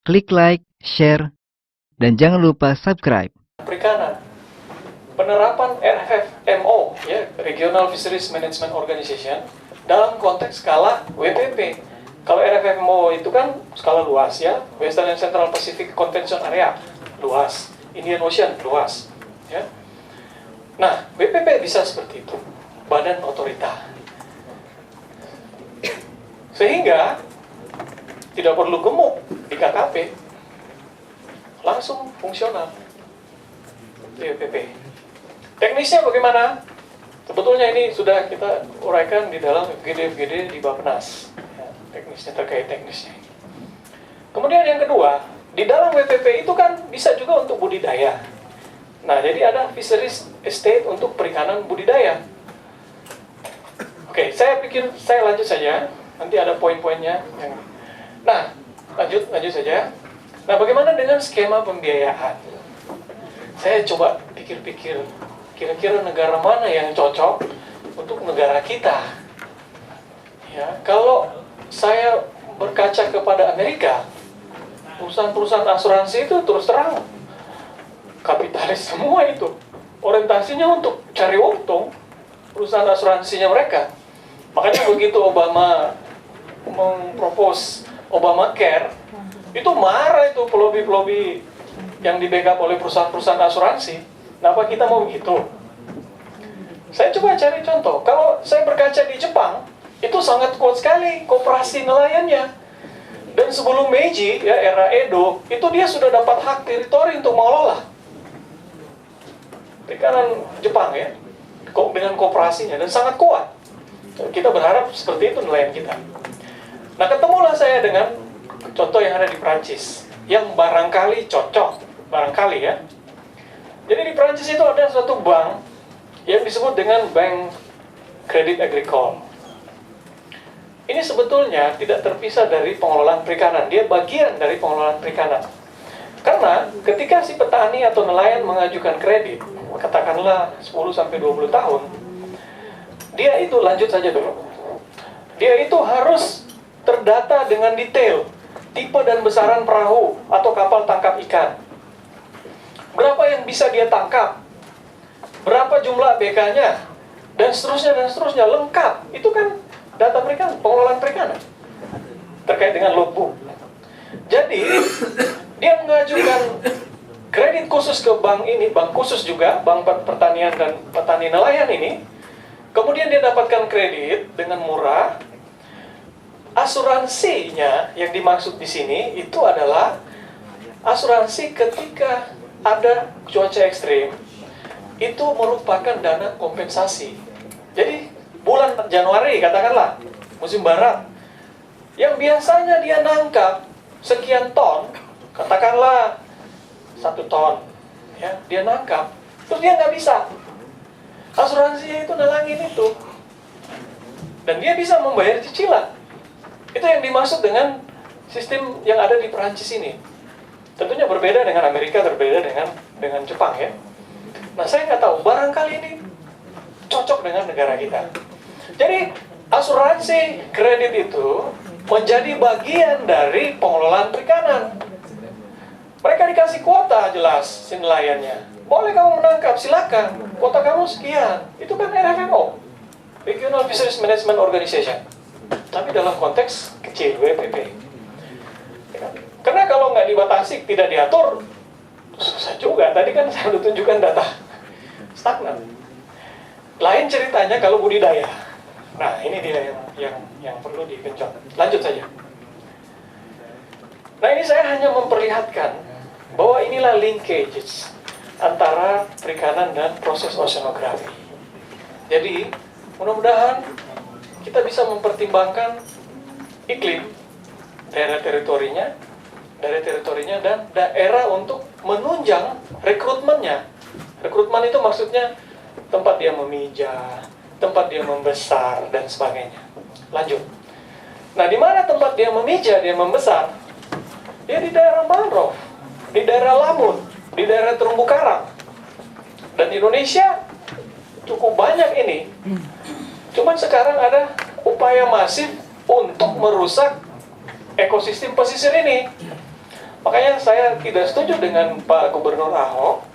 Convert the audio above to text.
klik like, share, dan jangan lupa subscribe. Perikanan, penerapan RFMO, ya, Regional Fisheries Management Organization, dalam konteks skala WPP. Kalau RFMO itu kan skala luas, ya, Western and Central Pacific Convention Area, luas, Indian Ocean, luas, ya. Nah, WPP bisa seperti itu, badan otorita. Sehingga tidak perlu gemuk di KKP, langsung fungsional. WPP. Teknisnya bagaimana? Sebetulnya ini sudah kita uraikan di dalam FGD di Bappenas. Ya, teknisnya terkait teknisnya. Kemudian yang kedua, di dalam WPP itu kan bisa juga untuk budidaya. Nah, jadi ada fisheries estate untuk perikanan budidaya. Oke, saya pikir saya lanjut saja. Nanti ada poin-poinnya. Nah, lanjut saja. Nah, bagaimana dengan skema pembiayaan? Saya coba pikir-pikir, kira-kira negara mana yang cocok untuk negara kita? Ya, kalau saya berkaca kepada Amerika, perusahaan-perusahaan asuransi itu terus terang kapitalis semua itu. Orientasinya untuk cari untung, perusahaan asuransinya mereka. Makanya begitu Obama mempropos Obamacare, itu marah itu pelobi-pelobi yang di-backup oleh perusahaan-perusahaan asuransi. Kenapa kita mau begitu? Saya coba cari contoh. Kalau saya berkaca di Jepang, itu sangat kuat sekali koperasi nelayannya. Dan sebelum Meiji, ya, era Edo, itu dia sudah dapat hak teritori untuk mengelola perikanan Jepang, ya, dengan koperasinya, dan sangat kuat. Kita berharap seperti itu nelayan kita. Nah, ketemulah saya dengan contoh yang ada di Prancis, yang barangkali cocok, barangkali, ya. Jadi di Prancis itu ada suatu bank yang disebut dengan Bank Credit Agricole. Ini sebetulnya tidak terpisah dari pengelolaan perikanan, dia bagian dari pengelolaan perikanan. Karena ketika si petani atau nelayan mengajukan kredit, katakanlah 10-20 tahun, dia itu, lanjut saja dulu, dia itu harus terdata dengan detail tipe dan besaran perahu atau kapal tangkap ikan, berapa yang bisa dia tangkap, berapa jumlah BK-nya, dan seterusnya, lengkap. Itu kan data perikanan, pengelolaan perikanan terkait dengan logbook. Jadi dia mengajukan kredit khusus ke bank ini, bank khusus juga, bank pertanian dan petani nelayan ini. Kemudian dia dapatkan kredit dengan murah. Asuransinya yang dimaksud di sini itu adalah asuransi ketika ada cuaca ekstrim, itu merupakan dana kompensasi. Jadi bulan Januari katakanlah, musim barat, yang biasanya dia nangkap sekian ton, katakanlah 1 ton, ya, dia nangkap, terus dia nggak bisa. Asuransinya itu nalangin itu, dan dia bisa membayar cicilan. Itu yang dimaksud dengan sistem yang ada di Perancis ini. Tentunya berbeda dengan Amerika, berbeda dengan Jepang, ya. Nah, saya nggak tahu, barangkali ini cocok dengan negara kita. Jadi asuransi kredit itu menjadi bagian dari pengelolaan perikanan. Mereka dikasih kuota jelas si nelayannya. Boleh kamu menangkap, silakan. Kuota kamu sekian. Itu kan RFMO, Regional Fisheries Management Organization. Tapi dalam konteks kecil, WPP. Karena kalau nggak dibatasi, tidak diatur, susah juga. Tadi kan saya sudah tunjukkan data stagnan. Lain ceritanya kalau budidaya. Nah, ini dia yang perlu digenjot. Lanjut saja. Nah, ini saya hanya memperlihatkan bahwa inilah linkages antara perikanan dan proses oceanografi. Jadi, mudah-mudahan kita bisa mempertimbangkan iklim, daerah teritorinya, dan daerah untuk menunjang rekrutmennya. Rekrutmen itu maksudnya tempat dia memijah, tempat dia membesar, dan sebagainya. Lanjut. Nah, di mana tempat dia memijah, dia membesar? Dia di daerah mangrove, di daerah lamun, di daerah terumbu karang. Dan Indonesia cukup banyak ini. Cuman sekarang ada upaya masif untuk merusak ekosistem pesisir ini. Makanya saya tidak setuju dengan Pak Gubernur Ahok